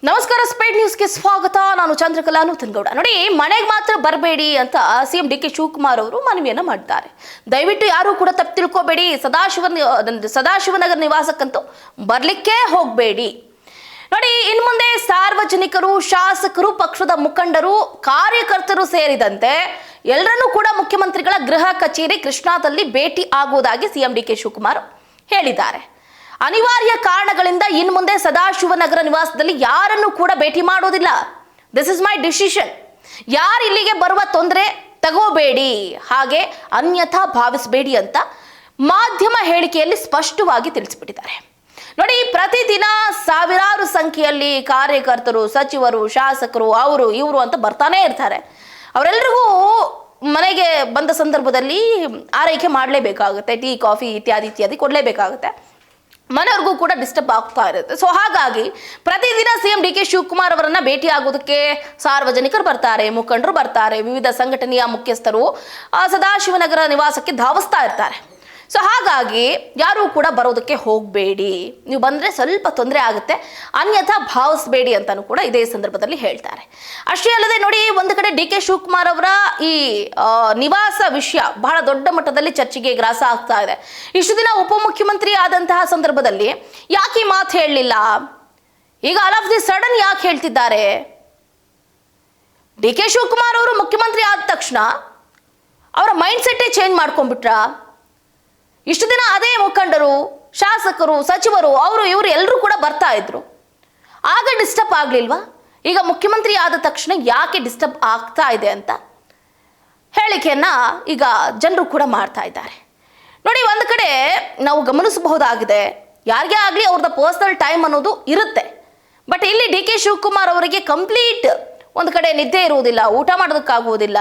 ನಮಸ್ಕಾರ, ಸ್ಪೀಡ್ ನ್ಯೂಸ್ಗೆ ಸ್ವಾಗತ. ನಾನು ಚಂದ್ರಕಲಾ ನೂತನಗೌಡ. ನೋಡಿ, ಮನೆಗೆ ಮಾತ್ರ ಬರಬೇಡಿ ಅಂತ ಸಿಎಂ ಡಿ ಕೆ ಶಿವಕುಮಾರ್ ಅವರು ಮನವಿಯನ್ನ ಮಾಡಿದ್ದಾರೆ. ದಯವಿಟ್ಟು ಯಾರು ಕೂಡ ತಪ್ಪು ತಿಳ್ಕೋಬೇಡಿ, ಸದಾಶಿವನಗರ ನಿವಾಸಕ್ಕಂತೂ ಬರ್ಲಿಕ್ಕೆ ಹೋಗಬೇಡಿ. ನೋಡಿ, ಇನ್ನು ಮುಂದೆ ಸಾರ್ವಜನಿಕರು, ಶಾಸಕರು, ಪಕ್ಷದ ಮುಖಂಡರು, ಕಾರ್ಯಕರ್ತರು ಸೇರಿದಂತೆ ಎಲ್ಲರನ್ನೂ ಕೂಡ ಮುಖ್ಯಮಂತ್ರಿಗಳ ಗೃಹ ಕಚೇರಿ ಕೃಷ್ಣಾದಲ್ಲಿ ಭೇಟಿ ಆಗುವುದಾಗಿ ಸಿಎಂ ಡಿ ಕೆ ಶಿವಕುಮಾರ್ ಹೇಳಿದ್ದಾರೆ. ಅನಿವಾರ್ಯ ಕಾರಣಗಳಿಂದ ಇನ್ನು ಮುಂದೆ ಸದಾಶಿವನಗರ ನಿವಾಸದಲ್ಲಿ ಯಾರನ್ನು ಕೂಡ ಭೇಟಿ ಮಾಡೋದಿಲ್ಲ. This is my decision. ಯಾರು ಇಲ್ಲಿಗೆ ಬರುವ ತೊಂದರೆ ತಗೋಬೇಡಿ, ಹಾಗೆ ಅನ್ಯಥಾ ಭಾವಿಸಬೇಡಿ ಅಂತ ಮಾಧ್ಯಮ ಹೇಳಿಕೆಯಲ್ಲಿ ಸ್ಪಷ್ಟವಾಗಿ ತಿಳಿಸಿಬಿಟ್ಟಿದ್ದಾರೆ. ನೋಡಿ, ಪ್ರತಿದಿನ ಸಾವಿರಾರು ಸಂಖ್ಯೆಯಲ್ಲಿ ಕಾರ್ಯಕರ್ತರು, ಸಚಿವರು, ಶಾಸಕರು, ಅವರು ಇವರು ಅಂತ ಬರ್ತಾನೆ ಇರ್ತಾರೆ. ಅವರೆಲ್ಲರಿಗೂ ಮನೆಗೆ ಬಂದ ಸಂದರ್ಭದಲ್ಲಿ ಆರೈಕೆ ಮಾಡಲೇಬೇಕಾಗುತ್ತೆ. ಟೀ, ಕಾಫಿ ಇತ್ಯಾದಿ ಕೊಡಲೇಬೇಕಾಗುತ್ತೆ. ಮನೆಯವ್ರಿಗೂ ಕೂಡ ಡಿಸ್ಟರ್ಬ್ ಆಗ್ತಾ ಇರುತ್ತೆ. ಸೊ ಹಾಗಾಗಿ ಪ್ರತಿದಿನ ಸಿಎಂ ಡಿ ಕೆ ಶಿವಕುಮಾರ್ ಅವರನ್ನ ಭೇಟಿ ಆಗೋದಕ್ಕೆ ಸಾರ್ವಜನಿಕರು ಬರ್ತಾರೆ, ಮುಖಂಡರು ಬರ್ತಾರೆ, ವಿವಿಧ ಸಂಘಟನೆಯ ಮುಖ್ಯಸ್ಥರು ಸದಾಶಿವನಗರ ನಿವಾಸಕ್ಕೆ ಧಾವಿಸ್ತಾ ಇರ್ತಾರೆ. ಸೊ ಹಾಗಾಗಿ ಯಾರೂ ಕೂಡ ಬರೋದಕ್ಕೆ ಹೋಗಬೇಡಿ, ನೀವು ಬಂದರೆ ಸ್ವಲ್ಪ ತೊಂದರೆ ಆಗುತ್ತೆ, ಅನ್ಯಥಾ ಭಾವಿಸಬೇಡಿ ಅಂತಲೂ ಕೂಡ ಇದೇ ಸಂದರ್ಭದಲ್ಲಿ ಹೇಳ್ತಾರೆ. ಅಷ್ಟೇ ಅಲ್ಲದೆ ನೋಡಿ, ಒಂದು ಕಡೆ ಡಿ ಕೆ ಶಿವಕುಮಾರ್ ಅವರ ಈ ನಿವಾಸ ವಿಷಯ ಬಹಳ ದೊಡ್ಡ ಮಟ್ಟದಲ್ಲಿ ಚರ್ಚೆಗೆ ಗ್ರಾಸ ಆಗ್ತಾ ಇದೆ. ಇಷ್ಟು ದಿನ ಉಪಮುಖ್ಯಮಂತ್ರಿ ಆದಂತಹ ಸಂದರ್ಭದಲ್ಲಿ ಯಾಕೆ ಈ ಮಾತು ಹೇಳಲಿಲ್ಲ? ಈಗ ಆಲ್ ಆಫ್ ದಿ ಸಡನ್ ಯಾಕೆ ಹೇಳ್ತಿದ್ದಾರೆ? ಡಿ ಕೆ ಶಿವಕುಮಾರ್ ಅವರು ಮುಖ್ಯಮಂತ್ರಿ ಆದ ತಕ್ಷಣ ಅವರ ಮೈಂಡ್ ಸೆಟ್ಟೇ ಚೇಂಜ್ ಮಾಡ್ಕೊಂಡ್ಬಿಟ್ರಾ? ಇಷ್ಟು ದಿನ ಅದೇ ಮುಖಂಡರು, ಶಾಸಕರು, ಸಚಿವರು, ಅವರು ಇವರು ಎಲ್ಲರೂ ಕೂಡ ಬರ್ತಾ ಇದ್ರು, ಆಗ ಡಿಸ್ಟರ್ಬ್ ಆಗ್ಲಿಲ್ವಾ? ಈಗ ಮುಖ್ಯಮಂತ್ರಿ ಆದ ತಕ್ಷಣ ಯಾಕೆ ಡಿಸ್ಟರ್ಬ್ ಆಗ್ತಾ ಇದೆ ಅಂತ ಹೇಳಿಕೆಯನ್ನ ಈಗ ಜನರು ಕೂಡ ಮಾಡ್ತಾ ಇದ್ದಾರೆ. ನೋಡಿ, ಒಂದು ಕಡೆ ನಾವು ಗಮನಿಸಬಹುದಾಗಿದೆ, ಯಾರಿಗೇ ಆಗಲಿ ಅವ್ರದ್ದು ಪರ್ಸನಲ್ ಟೈಮ್ ಅನ್ನೋದು ಇರುತ್ತೆ. ಬಟ್ ಇಲ್ಲಿ ಡಿ ಕೆ ಶಿವಕುಮಾರ್ ಅವರಿಗೆ ಕಂಪ್ಲೀಟ್ ಒಂದು ಕಡೆ ನಿದ್ದೆ ಇರುವುದಿಲ್ಲ, ಊಟ ಮಾಡೋದಕ್ಕಾಗುವುದಿಲ್ಲ.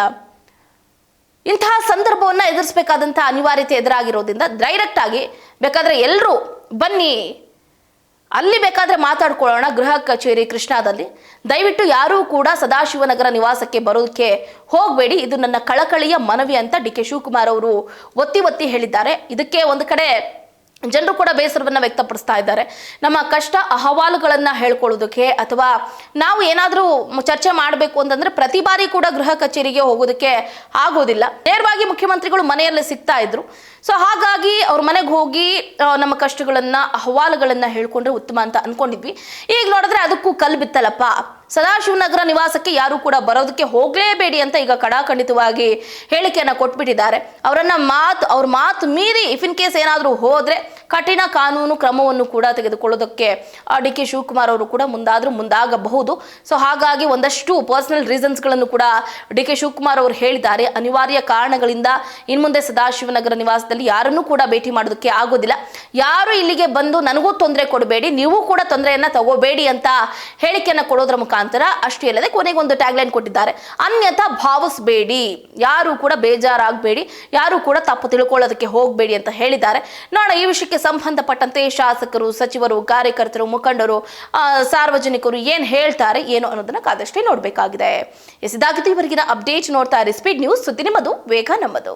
ಇಂತಹ ಸಂದರ್ಭವನ್ನು ಎದುರಿಸಬೇಕಾದಂಥ ಅನಿವಾರ್ಯತೆ ಎದುರಾಗಿರೋದ್ರಿಂದ ಡೈರೆಕ್ಟ್ ಆಗಿ ಬೇಕಾದರೆ ಎಲ್ಲರೂ ಬನ್ನಿ, ಅಲ್ಲಿ ಬೇಕಾದರೆ ಮಾತಾಡ್ಕೊಳ್ಳೋಣ ಗೃಹ ಕಚೇರಿ ಕೃಷ್ಣಾದಲ್ಲಿ, ದಯವಿಟ್ಟು ಯಾರೂ ಕೂಡ ಸದಾಶಿವನಗರ ನಿವಾಸಕ್ಕೆ ಬರೋದಕ್ಕೆ ಹೋಗಬೇಡಿ, ಇದು ನನ್ನ ಕಳಕಳಿಯ ಮನವಿ ಅಂತ ಡಿ ಕೆ ಶಿವಕುಮಾರ್ ಅವರು ಒತ್ತಿ ಹೇಳಿದ್ದಾರೆ. ಇದಕ್ಕೆ ಒಂದು ಕಡೆ ಜನರು ಕೂಡ ಬೇಸರವನ್ನು ವ್ಯಕ್ತಪಡಿಸ್ತಾ ಇದ್ದಾರೆ. ನಮ್ಮ ಕಷ್ಟ ಅಹವಾಲುಗಳನ್ನು ಹೇಳ್ಕೊಳ್ಳೋದಕ್ಕೆ ಅಥವಾ ನಾವು ಏನಾದರೂ ಚರ್ಚೆ ಮಾಡಬೇಕು ಅಂತಂದ್ರೆ ಪ್ರತಿ ಬಾರಿ ಕೂಡ ಗೃಹ ಕಚೇರಿಗೆ ಹೋಗೋದಕ್ಕೆ ಆಗೋದಿಲ್ಲ. ನೇರವಾಗಿ ಮುಖ್ಯಮಂತ್ರಿಗಳು ಮನೆಯಲ್ಲೇ ಸಿಗ್ತಾ ಇದ್ರು. ಸೊ ಹಾಗಾಗಿ ಅವ್ರ ಮನೆಗೆ ಹೋಗಿ ನಮ್ಮ ಕಷ್ಟಗಳನ್ನ, ಅಹವಾಲುಗಳನ್ನ ಹೇಳ್ಕೊಂಡ್ರೆ ಉತ್ತಮ ಅಂತ ಅನ್ಕೊಂಡಿದ್ವಿ. ಈಗ ನೋಡಿದ್ರೆ ಅದಕ್ಕೂ ಕಲ್ಲು ಬಿತ್ತಲ್ಲಪ್ಪ. ಸದಾಶಿವನಗರ ನಿವಾಸಕ್ಕೆ ಯಾರು ಕೂಡ ಬರೋದಕ್ಕೆ ಹೋಗಲೇಬೇಡಿ ಅಂತ ಈಗ ಕಡಾಖಂಡಿತವಾಗಿ ಹೇಳಿಕೆಯನ್ನು ಕೊಟ್ಬಿಟ್ಟಿದ್ದಾರೆ. ಅವ್ರ ಮಾತು ಮೀರಿ ಇಫ್ ಇನ್ ಕೇಸ್ ಏನಾದರೂ ಹೋದ್ರೆ ಕಠಿಣ ಕಾನೂನು ಕ್ರಮವನ್ನು ಕೂಡ ತೆಗೆದುಕೊಳ್ಳೋದಕ್ಕೆ ಡಿ ಕೆ ಶಿವಕುಮಾರ್ ಅವರು ಕೂಡ ಮುಂದಾಗಬಹುದು. ಸೊ ಹಾಗಾಗಿ ಒಂದಷ್ಟು ಪರ್ಸನಲ್ ರೀಸನ್ಸ್ಗಳನ್ನು ಕೂಡ ಡಿ ಕೆ ಶಿವಕುಮಾರ್ ಅವರು ಹೇಳಿದ್ದಾರೆ. ಅನಿವಾರ್ಯ ಕಾರಣಗಳಿಂದ ಇನ್ಮುಂದೆ ಸದಾಶಿವನಗರ ನಿವಾಸದಲ್ಲಿ ಯಾರನ್ನೂ ಕೂಡ ಭೇಟಿ ಮಾಡೋದಕ್ಕೆ ಆಗೋದಿಲ್ಲ. ಯಾರು ಇಲ್ಲಿಗೆ ಬಂದು ನನಗೂ ತೊಂದರೆ ಕೊಡಬೇಡಿ, ನೀವು ಕೂಡ ತೊಂದರೆಯನ್ನ ತಗೋಬೇಡಿ ಅಂತ ಹೇಳಿಕೆಯನ್ನು ಕೊಡೋದ್ರ ಮುಖಾಂತರ, ಅಷ್ಟೇ ಅಲ್ಲದೆ ಕೊನೆಗೆ ಒಂದು ಟ್ಯಾಗ್ಲೈನ್ ಕೊಟ್ಟಿದ್ದಾರೆ, ಅನ್ಯಥಾ ಭಾವಿಸಬೇಡಿ, ಯಾರು ಕೂಡ ಬೇಜಾರಾಗಬೇಡಿ, ಯಾರು ಕೂಡ ತಪ್ಪು ತಿಳ್ಕೊಳ್ಳೋದಕ್ಕೆ ಹೋಗಬೇಡಿ ಅಂತ ಹೇಳಿದ್ದಾರೆ. ನೋಡೋಣ ಈ ವಿಷಯಕ್ಕೆ ಸಂಬಂಧಪಟ್ಟಂತೆ ಶಾಸಕರು, ಸಚಿವರು, ಕಾರ್ಯಕರ್ತರು, ಮುಖಂಡರು, ಸಾರ್ವಜನಿಕರು ಏನ್ ಹೇಳ್ತಾರೆ ಏನು ಅನ್ನೋದನ್ನ ಕಾದಷ್ಟೇ ನೋಡಬೇಕಾಗಿದೆ. ಇದಾಗಿತ್ತು ಇವರೆಗಿನ ಅಪ್ಡೇಟ್. ನೋಡ್ತಾ ಇರಿ ಸ್ಪೀಡ್ ನ್ಯೂಸ್, ಸುದ್ದಿ ನಿಮ್ಮದು, ವೇಗ ನಮ್ಮದು.